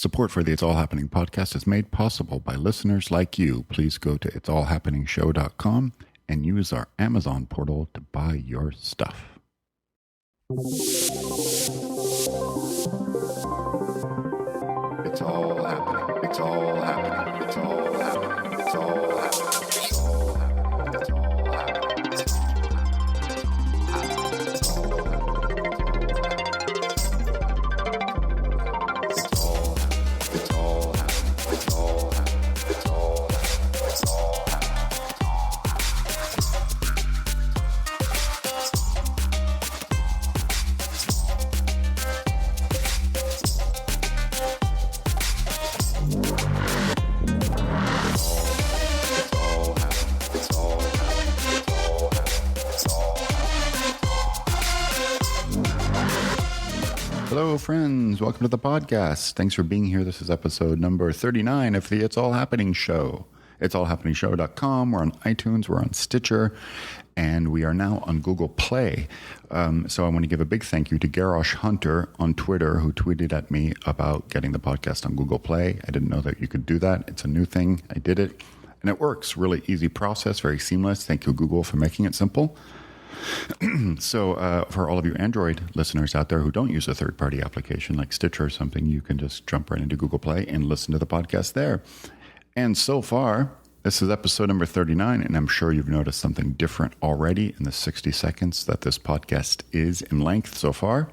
Support for the It's All Happening podcast is made possible by listeners like you. Please go to itsallhappeningshow.com and use our Amazon portal to buy your stuff. It's all happening. It's all happening. It's all happening. It's all happening. It's all happening. It's all happening. Hello, friends. Welcome to the podcast. Thanks for being here. This is episode number 39 of the It's All Happening Show. It's allhappeningshow.com. We're on iTunes. We're on Stitcher. And we are now on Google Play. So I want to give a big thank you to Garrosh Hunter on Twitter, who tweeted at me about getting the podcast on Google Play. I didn't know that you could do that. It's a new thing. I did it. And it works. Really easy process. Very seamless. Thank you, Google, for making it simple. So for all of you Android listeners out there who don't use a third-party application like Stitcher or something, you can just jump right into Google Play and listen to the podcast there. And so far, this is episode number 39, and I'm sure you've noticed something different already in the 60 seconds that this podcast is in length so far,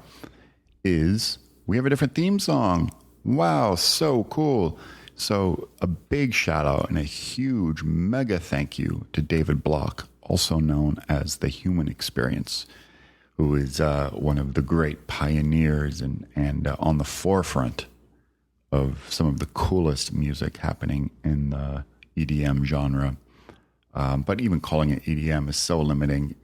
is we have a different theme song. Wow, so cool. So a big shout out and a huge mega thank you to David Block, also known as The Human Experience, who is one of the great pioneers and on the forefront of some of the coolest music happening in the EDM genre. But even calling it EDM is so limiting.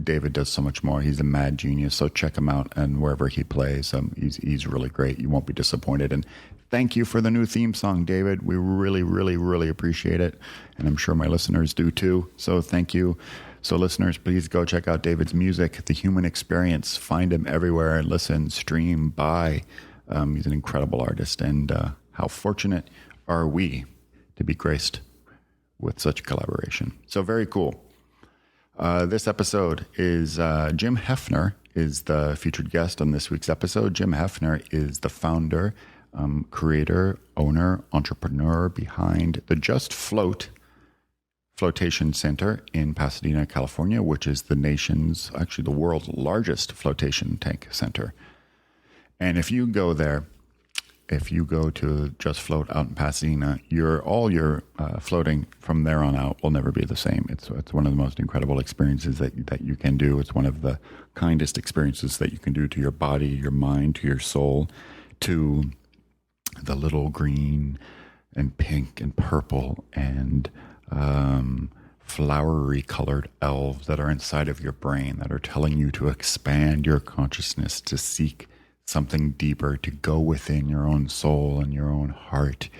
David does so much more. He's a mad genius. So check him out, and wherever he plays, he's really great. You won't be disappointed. And thank you for the new theme song, David. We really, really, really appreciate it. And I'm sure my listeners do too. So thank you. So listeners, please go check out David's music, The Human Experience. Find him everywhere. Listen, stream, buy. He's an incredible artist. And how fortunate are we to be graced with such collaboration. So very cool. This episode is Jim Hefner is the featured guest on this week's episode. Jim Hefner is the founder, creator, owner, entrepreneur behind the Just Float Flotation Center in Pasadena, California, which is the nation's, actually the world's largest flotation tank center. And if you go there, if you go to Just Float out in Pasadena, all your floating from there on out will never be the same. It's one of the most incredible experiences that you can do. It's one of the kindest experiences that you can do to your body, your mind, to your soul, to the little green and pink and purple and flowery colored elves that are inside of your brain that are telling you to expand your consciousness, to seek something deeper, to go within your own soul and your own heart,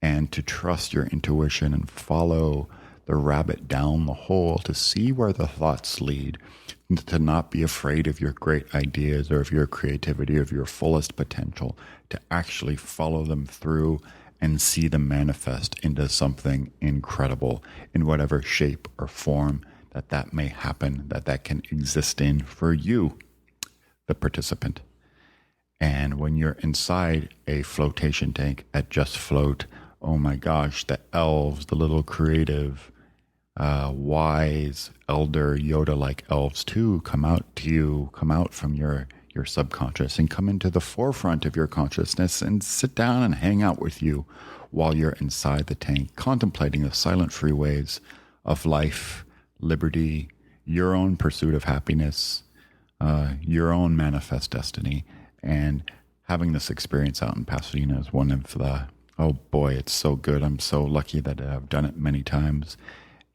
and to trust your intuition and follow the rabbit down the hole to see where the thoughts lead, to not be afraid of your great ideas or of your creativity, of your fullest potential, to actually follow them through and see them manifest into something incredible in whatever shape or form that may happen, that can exist in for you, the participant. And when you're inside a flotation tank at Just Float, oh my gosh, the elves, the little creative, wise, elder, Yoda-like elves too come out to you, come out from your subconscious and come into the forefront of your consciousness and sit down and hang out with you while you're inside the tank, contemplating the silent freeways of life, liberty, your own pursuit of happiness, your own manifest destiny. And having this experience out in Pasadena is one of the, oh boy, it's so good. I'm so lucky that I've done it many times.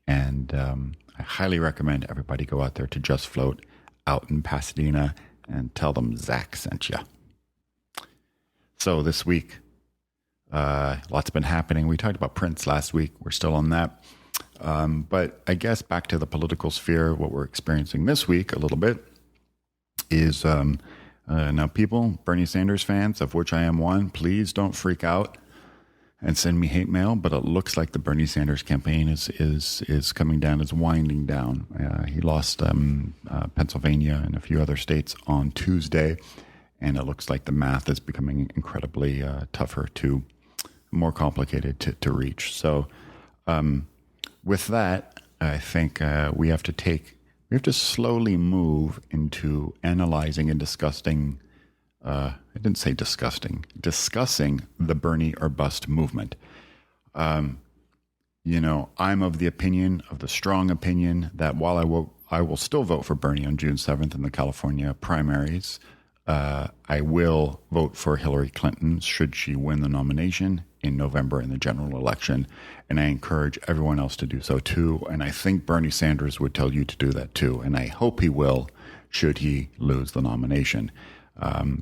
And I highly recommend everybody go out there to Just Float out in Pasadena and tell them Zach sent you. So this week, lots been happening. We talked about Prince last week. We're still on that. But I guess back to the political sphere, what we're experiencing this week a little bit is Now, people, Bernie Sanders fans, of which I am one, please don't freak out and send me hate mail. But it looks like the Bernie Sanders campaign is coming down, is winding down. He lost Pennsylvania and a few other states on Tuesday, and it looks like the math is becoming incredibly tougher more complicated to reach. So, with that, I think we have to slowly move into analyzing and discussing discussing the Bernie or bust movement. I'm of the strong opinion that while I will still vote for Bernie on June 7th in the California primaries, I will vote for Hillary Clinton should she win the nomination in November in the general election. And I encourage everyone else to do so too. And I think Bernie Sanders would tell you to do that too. And I hope he will should he lose the nomination,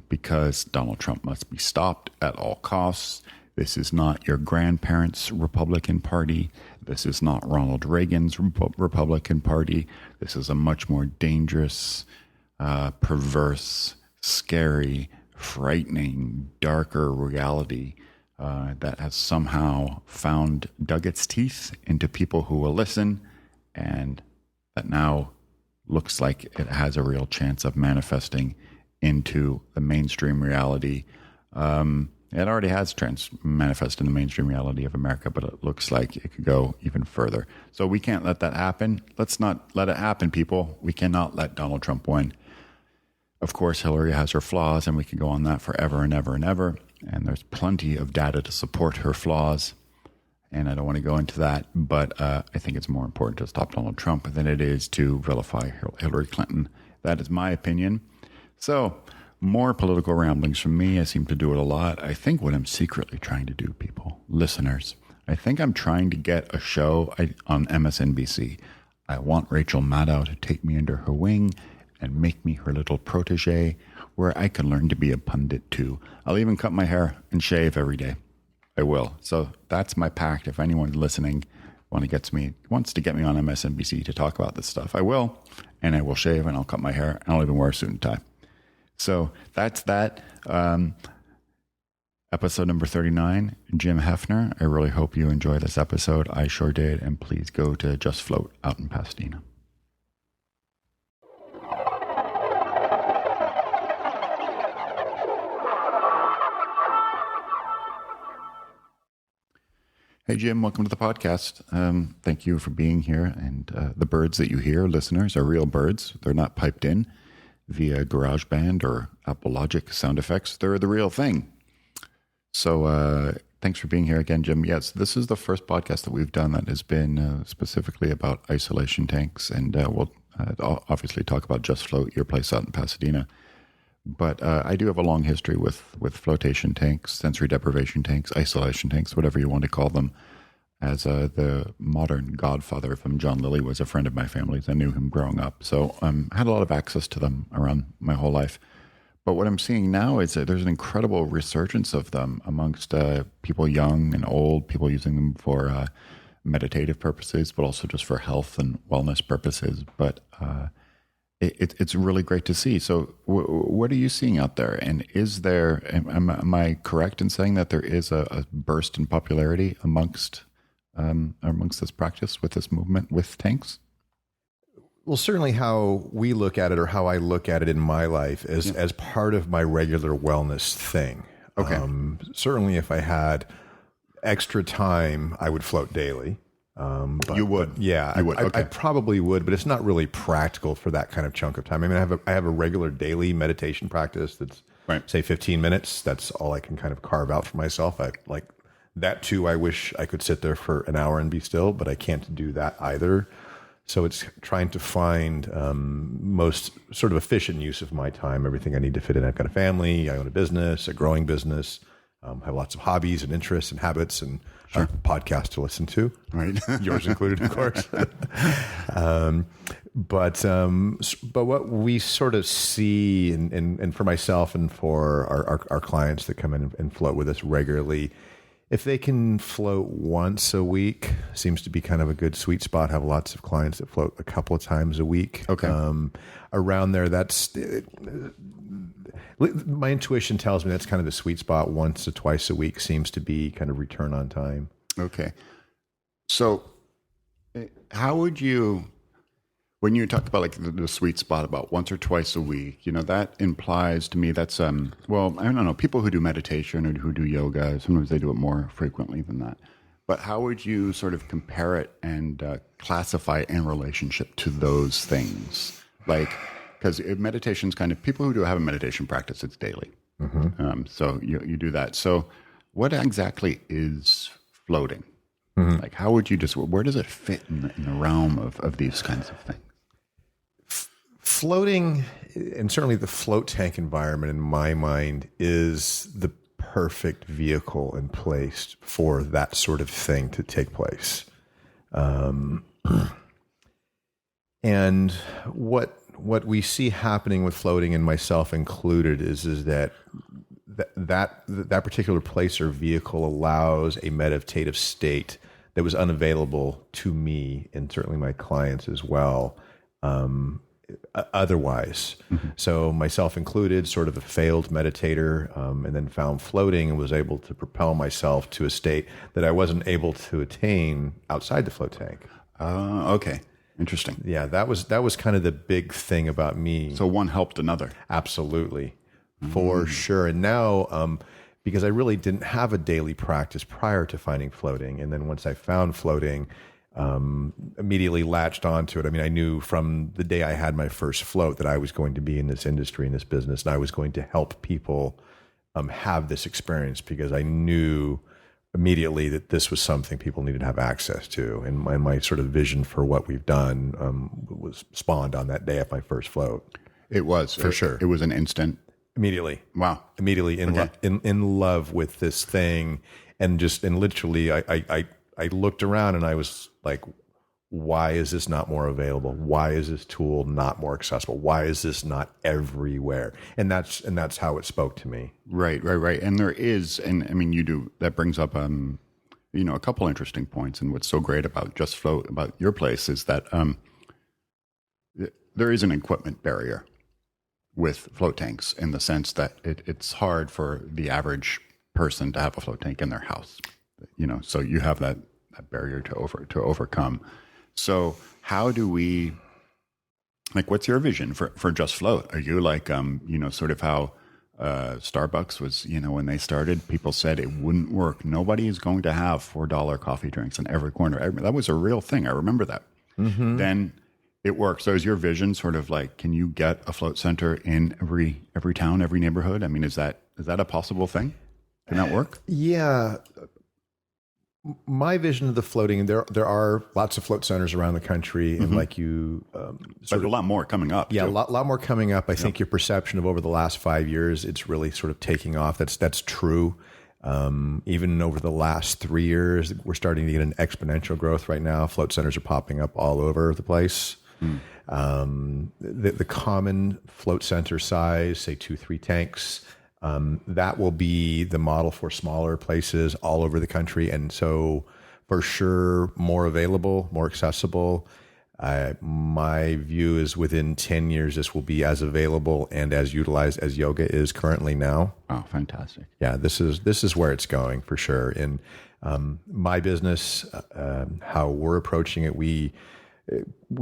because Donald Trump must be stopped at all costs. This is not your grandparents' Republican Party. This is not Ronald Reagan's Republican Party. This is a much more dangerous, perverse, scary, frightening, darker reality that has somehow dug its teeth into people who will listen, and that now looks like it has a real chance of manifesting into the mainstream reality. It already has manifested in the mainstream reality of America, but it looks like it could go even further. So we can't let that happen. Let's not let it happen, people. We cannot let Donald Trump win. Of course, Hillary has her flaws, and we can go on that forever and ever and ever. And there's plenty of data to support her flaws. And I don't want to go into that, but I think it's more important to stop Donald Trump than it is to vilify Hillary Clinton. That is my opinion. So, more political ramblings from me. I seem to do it a lot. I think what I'm secretly trying to do, people, listeners, I think I'm trying to get a show on MSNBC. I want Rachel Maddow to take me under her wing and make me her little protege, where I can learn to be a pundit too. I'll even cut my hair and shave every day. I will. So that's my pact. If anyone listening wants to get me on MSNBC to talk about this stuff, I will. And I will shave, and I'll cut my hair, and I'll even wear a suit and tie. So that's that. Episode number 39, Jim Hefner. I really hope you enjoy this episode. I sure did. And please go to Just Float out in Pasadena. Hey, Jim, welcome to the podcast. Thank you for being here. And the birds that you hear, listeners, are real birds. They're not piped in via GarageBand or Apple Logic sound effects. They're the real thing. So thanks for being here again, Jim. Yes, this is the first podcast that we've done that has been specifically about isolation tanks. And we'll obviously talk about Just Float, your place out in Pasadena. But I do have a long history with flotation tanks, sensory deprivation tanks, isolation tanks, whatever you want to call them. As the modern godfather from John Lilly was a friend of my family's. I knew him growing up. So I had a lot of access to them around my whole life. But what I'm seeing now is that there's an incredible resurgence of them amongst people young and old, people using them for meditative purposes, but also just for health and wellness purposes. But it's really great to see. So what are you seeing out there? And is there, am I correct in saying that there is a burst in popularity amongst this practice with this movement with tanks? Well, certainly how we look at it, or how I look at it in my life, is as part of my regular wellness thing. Okay. Certainly if I had extra time, I would float daily. But, you would? Yeah, you would. Okay. I probably would, but it's not really practical for that kind of chunk of time. I mean, I have a regular daily meditation practice that's, say, 15 minutes. That's all I can kind of carve out for myself. I like that too. I wish I could sit there for an hour and be still, but I can't do that either. So it's trying to find most sort of efficient use of my time, everything I need to fit in. I've got a family, I own a business, a growing business, have lots of hobbies and interests and habits, and a podcast to listen to, right? Yours included, of course. But what we sort of see, and for myself and for our clients that come in and float with us regularly, if they can float once a week, seems to be kind of a good sweet spot. I have lots of clients that float a couple of times a week. Okay. Around there, My intuition tells me that's kind of the sweet spot. Once or twice a week seems to be kind of return on time. Okay. So how would you, when you talk about like the sweet spot about once or twice a week, that implies to me that's, well, I don't know, people who do meditation or who do yoga, sometimes they do it more frequently than that. But how would you sort of compare it and classify it in relationship to those things? Like, because meditation's kind of, people who do have a meditation practice, it's daily. So you do that. So what exactly is floating? Like, how would you where does it fit in the realm of these kinds of things? Floating, and certainly the float tank environment in my mind, is the perfect vehicle and place for that sort of thing to take place. And what we see happening with floating, and myself included, is that particular place or vehicle allows a meditative state that was unavailable to me and certainly my clients as well, otherwise. So myself included, sort of a failed meditator, and then found floating and was able to propel myself to a state that I wasn't able to attain outside the float tank. Okay. Interesting. Yeah, that was kind of the big thing about me. So one helped another. Absolutely. For sure. And now, because I really didn't have a daily practice prior to finding floating. And then once I found floating, immediately latched onto it. I mean, I knew from the day I had my first float that I was going to be in this industry, in this business, and I was going to help people have this experience, because I knew immediately that this was something people needed to have access to. And my sort of vision for what we've done was spawned on that day of my first float. It was. For sure. It was an instant. Immediately. Wow. Immediately in love with this thing. And literally I looked around and I was like, why is this not more available? Why is this tool not more accessible? Why is this not everywhere? And that's how it spoke to me. Right. And there is, and I mean, that brings up, a couple interesting points. And what's so great about Just Float, about your place, is that there is an equipment barrier with float tanks, in the sense that it's hard for the average person to have a float tank in their house. So you have that barrier to overcome. So how do we, like, what's your vision for Just Float? Are you like, sort of how Starbucks was, when they started, people said it wouldn't work. Nobody is going to have $4 coffee drinks in every corner. That was a real thing. I remember that. Then it worked. So is your vision sort of like, can you get a float center in every town, every neighborhood? I mean, is that a possible thing? Can that work? Yeah. My vision of the floating, there are lots of float centers around the country, and like you, There's a lot more coming up. Yeah, too. a lot more coming up. I think your perception of over the last 5 years, it's really sort of taking off. That's true. Even over the last 3 years, we're starting to get an exponential growth right now. Float centers are popping up all over the place. The common float center size, say 2-3 tanks, that will be the model for smaller places all over the country. And so for sure, more available, more accessible. My view is within 10 years, this will be as available and as utilized as yoga is currently now. Oh, fantastic. Yeah, this is where it's going for sure. In my business, how we're approaching it, we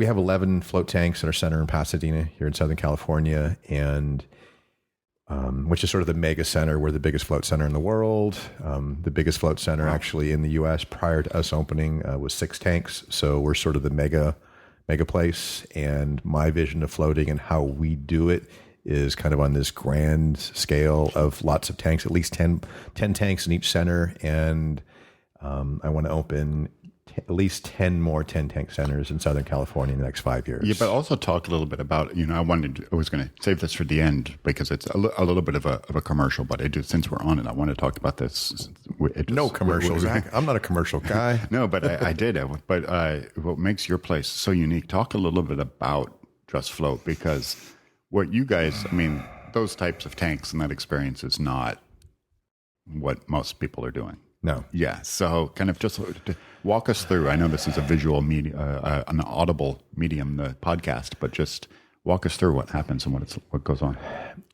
have 11 float tanks in our center in Pasadena here in Southern California, and which is sort of the mega center. We're the biggest float center in the world. The biggest float center actually in the U.S. prior to us opening was 6 tanks. So we're sort of the mega place. And my vision of floating and how we do it is kind of on this grand scale of lots of tanks, at least 10 tanks in each center. And I want to open at least 10 more 10-tank centers in Southern California in the next 5 years. Yeah, but also talk a little bit about, I was going to save this for the end because it's a little bit of a commercial, but since we're on it, I want to talk about this. No commercials, Zach. I'm not a commercial guy. No, but I did. But what makes your place so unique, talk a little bit about Just Float, because what you guys, those types of tanks and that experience is not what most people are doing. No. Yeah. So kind of just walk us through. I know this is a visual medium, an audible medium, the podcast, but just Walk us through what happens and what goes on.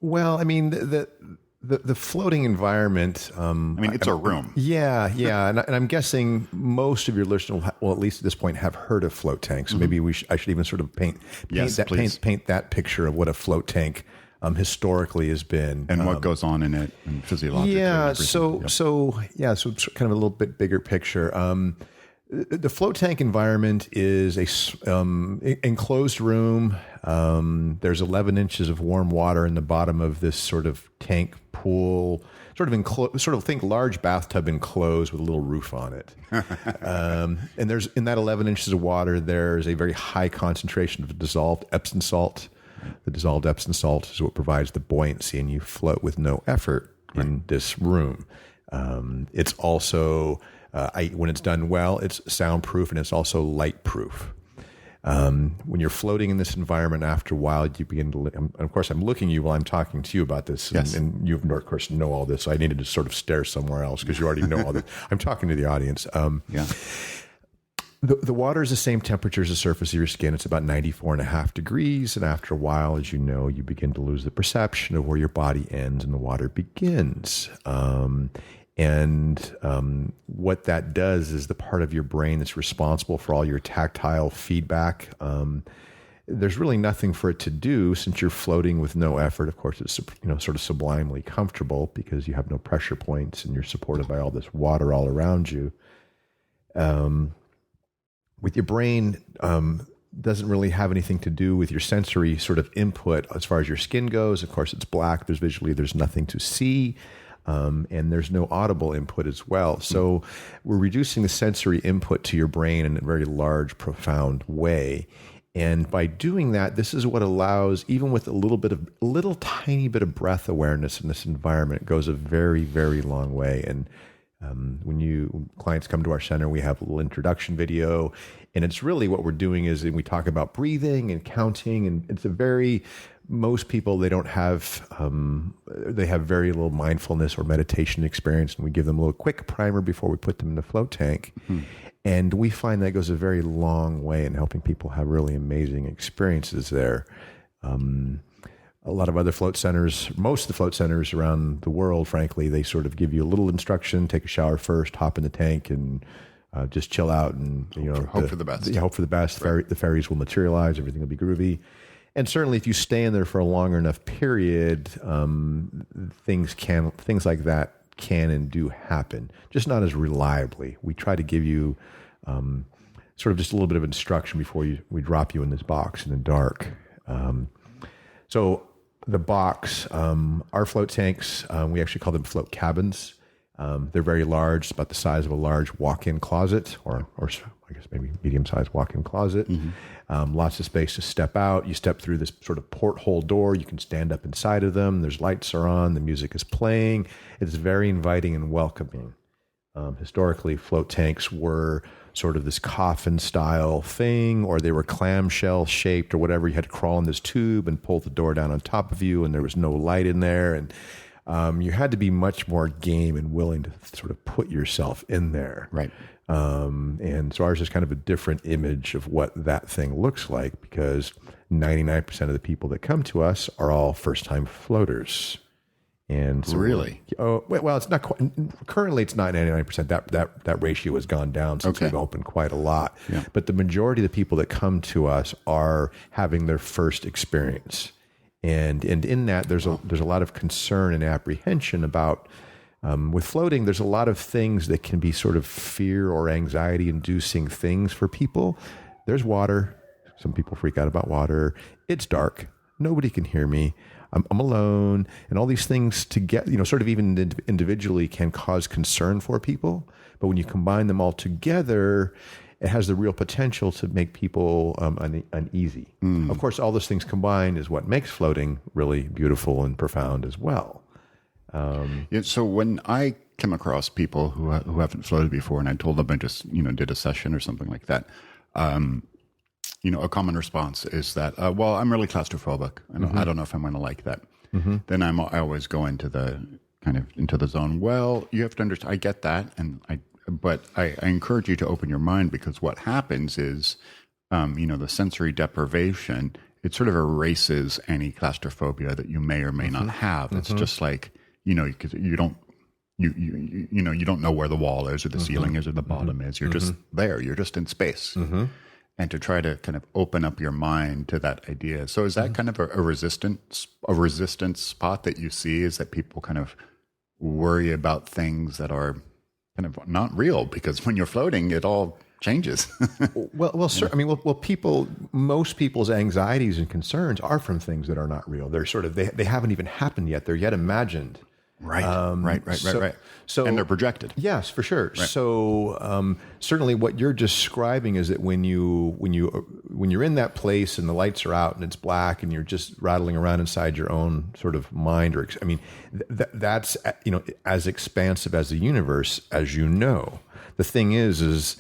Well, I mean, the floating environment. It's a room. Yeah, and I'm guessing most of your listeners will, at least at this point, have heard of float tanks. So maybe I should even sort of paint that picture of what a float tank historically has been, and what goes on in it, and physiologically. Yeah, so it's kind of a little bit bigger picture. The float tank environment is a enclosed room. There's 11 inches of warm water in the bottom of this sort of tank pool, sort of think large bathtub enclosed with a little roof on it. And there's in that 11 inches of water, there's a very high concentration of dissolved Epsom salt. The dissolved Epsom salt is what provides the buoyancy, and you float with no effort in this room. It's also, when it's done well, it's soundproof, and it's also light proof. When you're floating in this environment, after a while, you begin to, and of course, I'm looking at you while I'm talking to you about this, yes. and you, of course, know all this, so I needed to sort of stare somewhere else because you already know all this. I'm talking to the audience. The water is the same temperature as the surface of your skin. It's about 94.5 degrees. And after a while, as you know, you begin to lose the perception of where your body ends and the water begins. What that does is the part of your brain that's responsible for all your tactile feedback. There's really nothing for it to do since you're floating with no effort. Of course, it's sort of sublimely comfortable because you have no pressure points and you're supported by all this water all around you. With your brain, doesn't really have anything to do with your sensory sort of input as far as your skin goes. Of course, it's black. There's nothing to see. And there's no audible input as well. So we're reducing the sensory input to your brain in a very large, profound way. And by doing that, this is what allows, even with a little tiny bit of breath awareness in this environment, it goes a very, very long way. And when clients come to our center, we have a little introduction video, and it's really what we're doing is we talk about breathing and counting, and most people, they have very little mindfulness or meditation experience, and we give them a little quick primer before we put them in the float tank. Mm-hmm. And we find that goes a very long way in helping people have really amazing experiences there. A lot of other float centers, most of the float centers around the world, frankly, they sort of give you a little instruction, take a shower first, hop in the tank, and just chill out and hope for the best. Hope for the best. Right. The fairies will materialize. Everything will be groovy. And certainly, if you stay in there for a longer enough period, things like that can and do happen, just not as reliably. We try to give you sort of just a little bit of instruction before we drop you in this box in the dark. So the box, our float tanks, we actually call them float cabins. They're very large, it's about the size of a large walk-in closet, or I guess maybe medium-sized walk-in closet. Mm-hmm. Lots of space to step out. You step through this sort of porthole door. You can stand up inside of them. There's lights are on. The music is playing. It's very inviting and welcoming. Historically, float tanks were sort of this coffin-style thing, or they were clamshell-shaped or whatever. You had to crawl in this tube and pull the door down on top of you, and there was no light in there. And you had to be much more game and willing to sort of put yourself in there. Right. And so ours is kind of a different image of what that thing looks like, because 99% of the people that come to us are all first-time floaters. And so really? Well, it's not quite, currently it's not 99%. That ratio has gone down since we've opened quite a lot. Yeah. But the majority of the people that come to us are having their first experience. And in that, there's a lot of concern and apprehension about, with floating, there's a lot of things that can be sort of fear or anxiety inducing things for people. There's water. Some people freak out about water. It's dark. Nobody can hear me. I'm alone. And all these things together, sort of even individually can cause concern for people. But when you combine them all together, it has the real potential to make people uneasy. Mm. Of course, all those things combined is what makes floating really beautiful and profound as well. So when I come across people who haven't floated before, and I told them I just did a session or something like that, a common response is that, well, I'm really claustrophobic. I don't know if I'm going to like that. Mm-hmm. Then I always go into the zone. Well, you have to understand. I get that, but I encourage you to open your mind, because what happens is, the sensory deprivation it sort of erases any claustrophobia that you may or may not have. It's just like, because you don't know where the wall is or the ceiling is or the bottom is. You're just there. You're just in space. And to try to kind of open up your mind to that idea. So is that kind of a resistance spot that you see, is that people kind of worry about things that are kind of not real, because when you're floating, it all changes. Sir, I mean, most people's anxieties and concerns are from things that are not real. They're sort of, they haven't even happened yet. They're yet imagined. Right. So, and they're projected. Yes, for sure. Right. So certainly, what you're describing is that when you're in that place and the lights are out and it's black and you're just rattling around inside your own sort of mind, that's as expansive as the universe, as you know. The thing is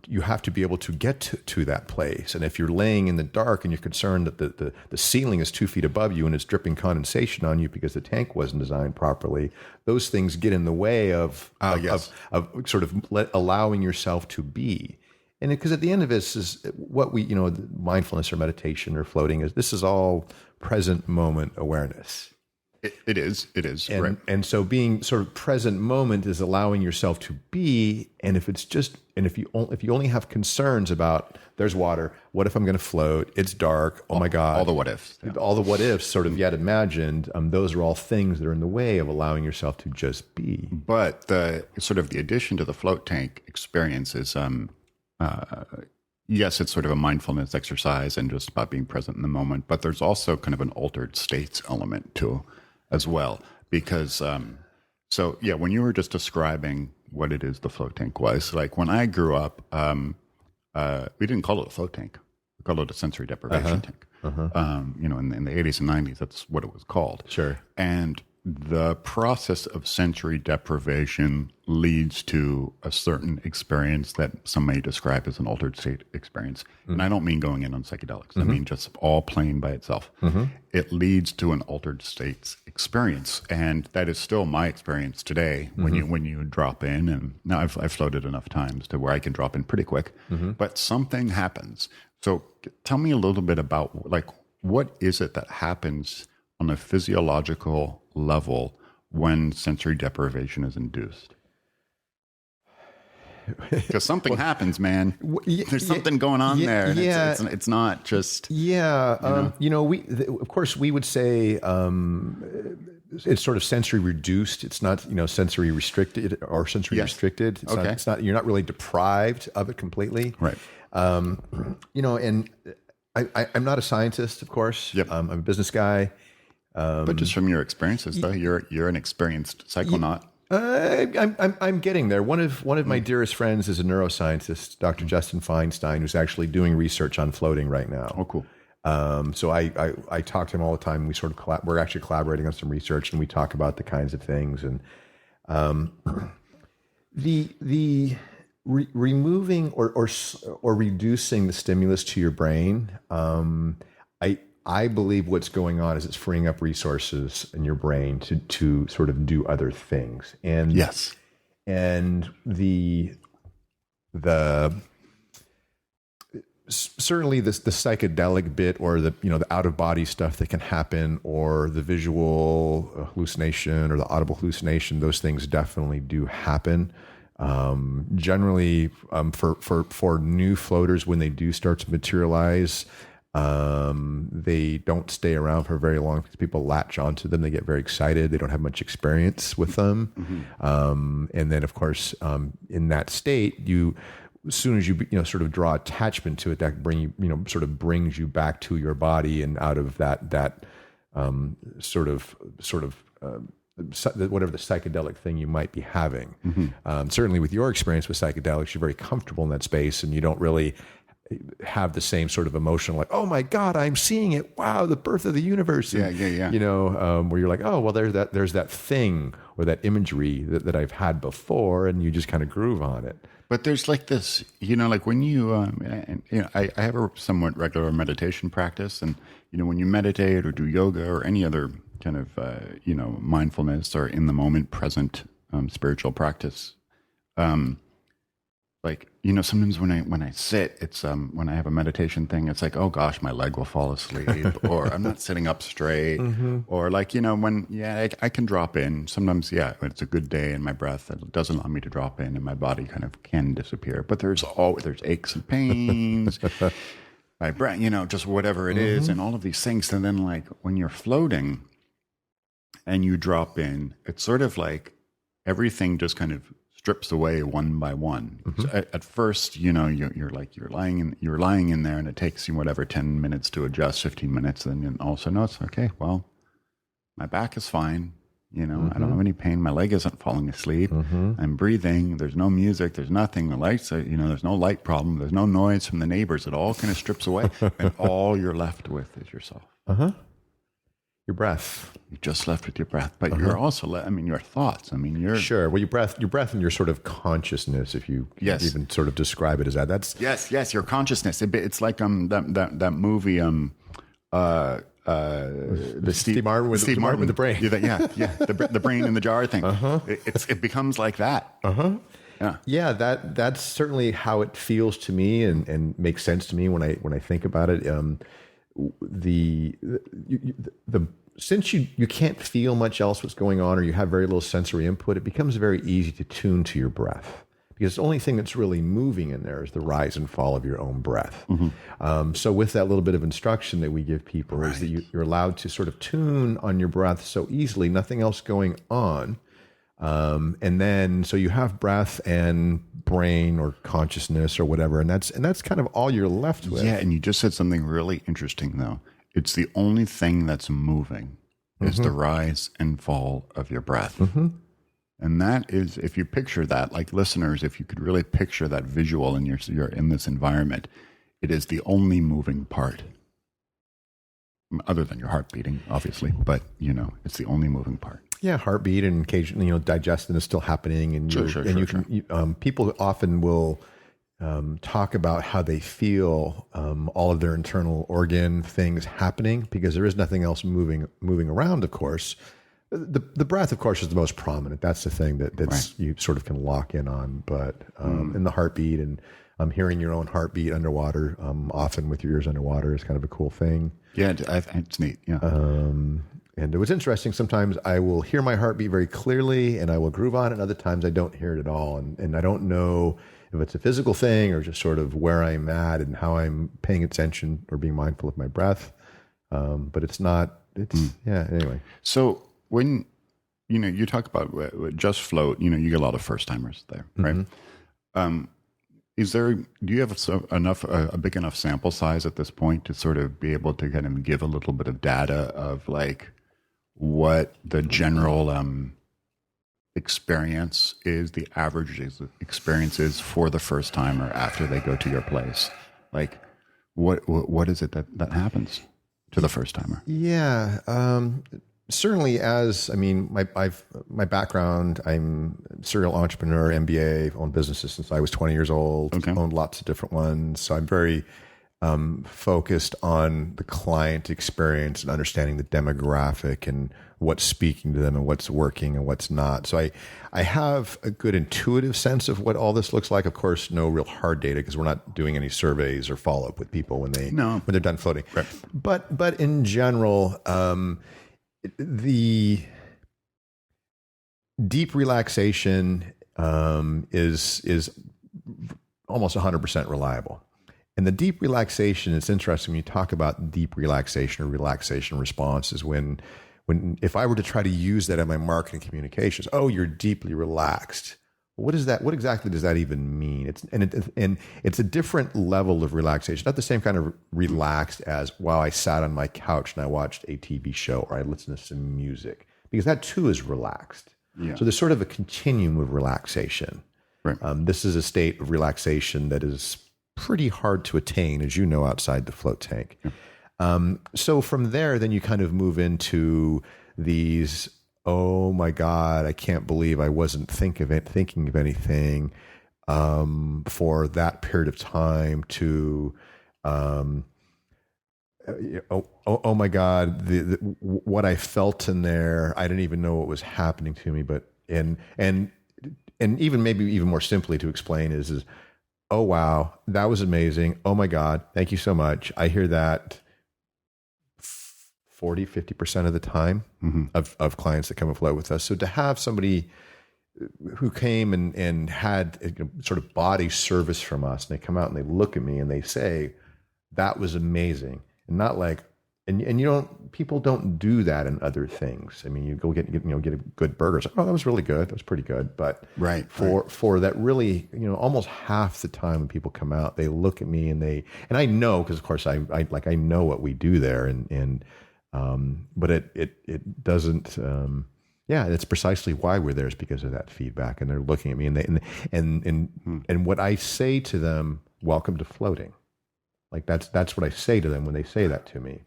you have to be able to get to that place. And if you're laying in the dark and you're concerned that the ceiling is 2 feet above you and it's dripping condensation on you because the tank wasn't designed properly, those things get in the way of sort of allowing yourself to be. And because at the end of this is what we, mindfulness or meditation or floating is, this is all present moment awareness. It is. And so being sort of present moment is allowing yourself to be. And if you only have concerns about, there's water, what if I'm going to float? It's dark. Oh my God. All the what ifs. Yeah. All the what ifs sort of yet imagined. Those are all things that are in the way of allowing yourself to just be. But the addition to the float tank experience is, yes, it's sort of a mindfulness exercise and just about being present in the moment. But there's also kind of an altered states element too, as well, because when you were just describing what it is the float tank was, like when I grew up, we didn't call it a float tank, we called it a sensory deprivation tank. In the 80s and 90s, that's what it was called. Sure. And the process of sensory deprivation leads to a certain experience that some may describe as an altered state experience. And I don't mean going in on psychedelics. I mean just all plain by itself. It leads to an altered states experience. And that is still my experience today when you drop in. And now I've floated enough times to where I can drop in pretty quick. But something happens. So tell me a little bit about, like, what is it that happens on a physiological level when sensory deprivation is induced? Because something happens, man. There's something going on there. And it's not just. Yeah. Of course, we would say it's sort of sensory reduced. It's not, sensory restricted or sensory restricted. It's not. You're not really deprived of it completely. Right. And I'm not a scientist, of course. Yep. I'm a business guy. But just from your experiences, though, you're an experienced psychonaut. I'm getting there. One of my dearest friends is a neuroscientist, Dr. Justin Feinstein, who's actually doing research on floating right now. Oh, cool. So I talk to him all the time. We sort of we're actually collaborating on some research, and we talk about the kinds of things. And the removing or reducing the stimulus to your brain, I believe what's going on is it's freeing up resources in your brain to sort of do other things. And yes, and the certainly the psychedelic bit, or the out of body stuff that can happen, or the visual hallucination or the audible hallucination, those things definitely do happen. Generally, for new floaters, when they do start to materialize, they don't stay around for very long because people latch onto them. They get very excited. They don't have much experience with them. And then, of course, in that state, as soon as you sort of draw attachment to it, that sort of brings you back to your body and out of that whatever the psychedelic thing you might be having. Certainly, with your experience with psychedelics, you're very comfortable in that space, and you don't really have the same sort of emotion like, oh my God, I'm seeing it. Wow, the birth of the universe. And, where you're like, oh, well, there's that thing or that imagery that I've had before, and you just kind of groove on it. But there's like this, like when you, I have a somewhat regular meditation practice, and, when you meditate or do yoga or any other kind of, mindfulness or in the moment present spiritual practice, like, sometimes when I sit, it's when I have a meditation thing, it's like, oh gosh, my leg will fall asleep, or I'm not sitting up straight, or like, I can drop in. Sometimes, it's a good day and my breath it doesn't allow me to drop in, and my body kind of can disappear. But there's aches and pains, my breath, just whatever it is, and all of these things. And then like when you're floating and you drop in, it's sort of like everything just kind of strips away one by one. So at first, you're lying in there, and it takes you whatever 10 minutes to adjust, 15 minutes, and then all of a sudden, it's okay. Well, my back is fine. I don't have any pain. My leg isn't falling asleep. I'm breathing. There's no music. There's nothing. The lights, there's no light problem. There's no noise from the neighbors. It all kind of strips away, and all you're left with is yourself. Your breath. You're just left with your breath, but you're also, your thoughts. You're sure. Well, your breath, and your sort of consciousness, if you even sort of describe it as that. That's yes, your consciousness. It's like that movie the Steve Martin with the brain. The brain in the jar thing. It becomes like that. Yeah, that's certainly how it feels to me, and makes sense to me when I think about it. Since you can't feel much else what's going on, or you have very little sensory input, it becomes very easy to tune to your breath, because the only thing that's really moving in there is the rise and fall of your own breath. So with that little bit of instruction that we give people is that you're allowed to sort of tune on your breath so easily, nothing else going on. And then, so you have breath and brain or consciousness or whatever, and that's kind of all you're left with. Yeah, and you just said something really interesting, though. It's the only thing that's moving is the rise and fall of your breath. And that is, if you picture that, like listeners, if you could really picture that visual and you're in this environment, it is the only moving part. Other than your heart beating, obviously, but it's the only moving part. Yeah, heartbeat, and occasionally, digestion is still happening, and people often will talk about how they feel all of their internal organ things happening, because there is nothing else moving around. Of course, the breath, of course, is the most prominent. That's the thing that's you sort of can lock in on. But and the heartbeat, and hearing your own heartbeat underwater, often with your ears underwater, is kind of a cool thing. Yeah, it's neat. Yeah. And it was interesting. Sometimes I will hear my heartbeat very clearly and I will groove on it, and other times I don't hear it at all. And I don't know if it's a physical thing or just sort of where I'm at and how I'm paying attention or being mindful of my breath. But anyway. So when, you talk about just float, you get a lot of first timers there, right? Do you have a big enough sample size at this point to sort of be able to kind of give a little bit of data of like what the general experience is, the average experience is for the first timer after they go to your place? Like what is it that happens to the first timer? Yeah. Certainly, my background, I'm a serial entrepreneur, MBA, owned businesses since I was 20 years old, owned lots of different ones. So I'm very focused on the client experience and understanding the demographic and what's speaking to them and what's working and what's not. So I have a good intuitive sense of what all this looks like. Of course, no real hard data, because we're not doing any surveys or follow-up with people when they're done floating. Right. But in general, the deep relaxation is almost 100% reliable. And the deep relaxation, it's interesting when you talk about deep relaxation or relaxation response, is when if I were to try to use that in my marketing communications, you're deeply relaxed. What is that? What exactly does that even mean? It's a different level of relaxation, not the same kind of relaxed as while I sat on my couch and I watched a TV show or I listened to some music, because that too is relaxed. Yeah. So there's sort of a continuum of relaxation. Right. This is a state of relaxation that is pretty hard to attain, as you know, outside the float tank. Yeah. So from there, then you kind of move into these, oh my God, I can't believe I wasn't thinking of anything for that period of time, to, oh my God, what I felt in there, I didn't even know what was happening to me. But and even maybe even more simply to explain is oh, wow, that was amazing. Oh my God, thank you so much. I hear that 40-50% of the time of clients that come and float with us. So to have somebody who came and had sort of body service from us, and they come out and they look at me and they say, that was amazing. And not like, and you don't, people don't do that in other things. I mean, you go get a good burger. It's like, oh, that was really good. That was pretty good. But for that really, almost half the time when people come out, they look at me and I know, because of course I know what we do there, but it doesn't, it's precisely why we're there, is because of that feedback. And they're looking at me and what I say to them, welcome to floating. Like that's what I say to them when they say that to me.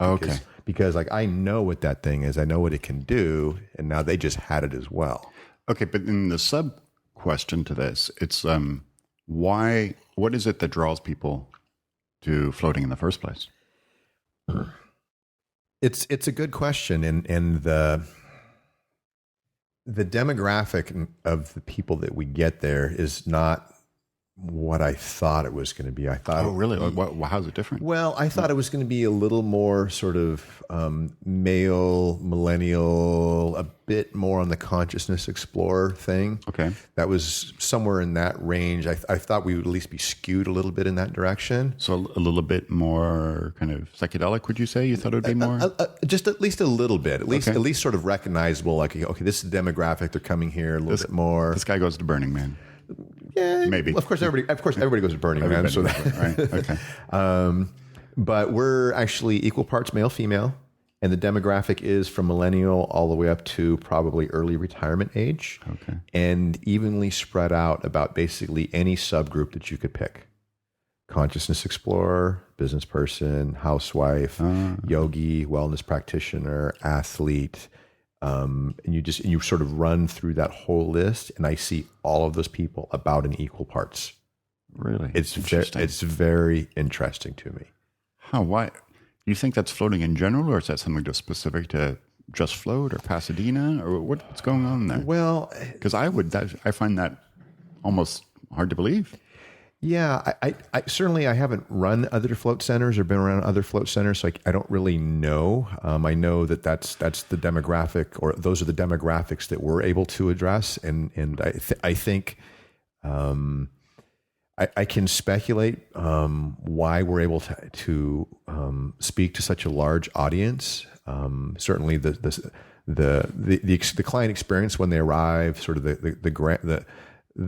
Because like I know what that thing is. I know what it can do. And now they just had it as well. Okay. But in the sub question to this, it's what is it that draws people to floating in the first place? It's a good question. And the demographic of the people that we get there is not what I thought it was going to be. I thought, oh, really? How's it different? Well, I thought it was going to be a little more sort of male, millennial, a bit more on the consciousness explorer thing. Okay. That was somewhere in that range. I thought we would at least be skewed a little bit in that direction. So a little bit more kind of psychedelic, would you say? You thought it would be more? Just at least a little bit. At least sort of recognizable, like, okay, this is the demographic. They're coming here a little bit more. This guy goes to Burning Man. Yeah, maybe. Of course, everybody goes to Burning Man. So right. Okay. But we're actually equal parts male, female, and the demographic is from millennial all the way up to probably early retirement age. Okay. And evenly spread out about basically any subgroup that you could pick: consciousness explorer, business person, housewife, yogi, wellness practitioner, athlete. And you sort of run through that whole list, and I see all of those people about in equal parts. Really? It's very interesting to me. How? Why? Do you think that's floating in general, or is that something just specific to Just Float or Pasadena, or what's going on there? Well, because I find that almost hard to believe. Yeah, I certainly I haven't run other float centers or been around other float centers, so I don't really know. I know that's the demographic, or those are the demographics that we're able to address, and I think I can speculate why we're able to speak to such a large audience. Certainly the client experience when they arrive, sort of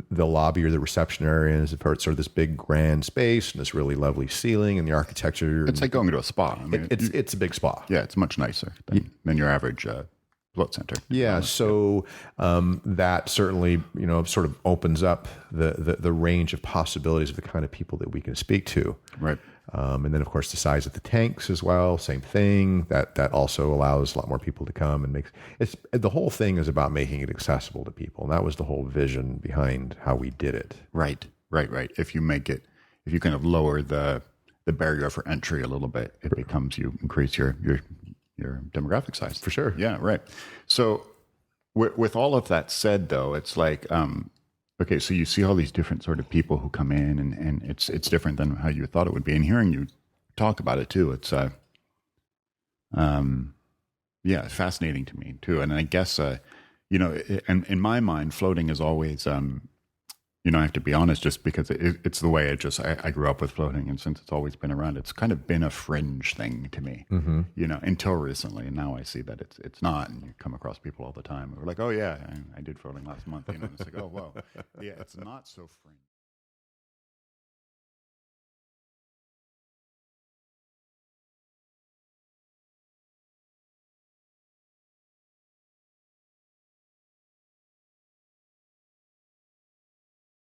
the lobby or the reception area is sort of this big grand space and this really lovely ceiling and the architecture. It's like going to a spa. I mean, it's a big spa. Yeah, it's much nicer than your average float center. Yeah, so that certainly sort of opens up the range of possibilities of the kind of people that we can speak to. Right. And then, of course, the size of the tanks as well, same thing. That also allows a lot more people to come and the whole thing is about making it accessible to people. And that was the whole vision behind how we did it. Right. If you kind of lower the barrier for entry a little bit, it becomes, you increase your demographic size. For sure. Yeah, right. So with all of that said, though, it's like, okay, so you see all these different sort of people who come in, and it's different than how you thought it would be. And hearing you talk about it too, it's fascinating to me too. And I guess and in my mind, floating is always I have to be honest, just because it's the way I grew up with floating, and since it's always been around, it's kind of been a fringe thing to me, until recently. And now I see that it's not, and you come across people all the time who are like, oh yeah, I did floating last month. And it's like, oh, whoa. Yeah, it's not so fringe.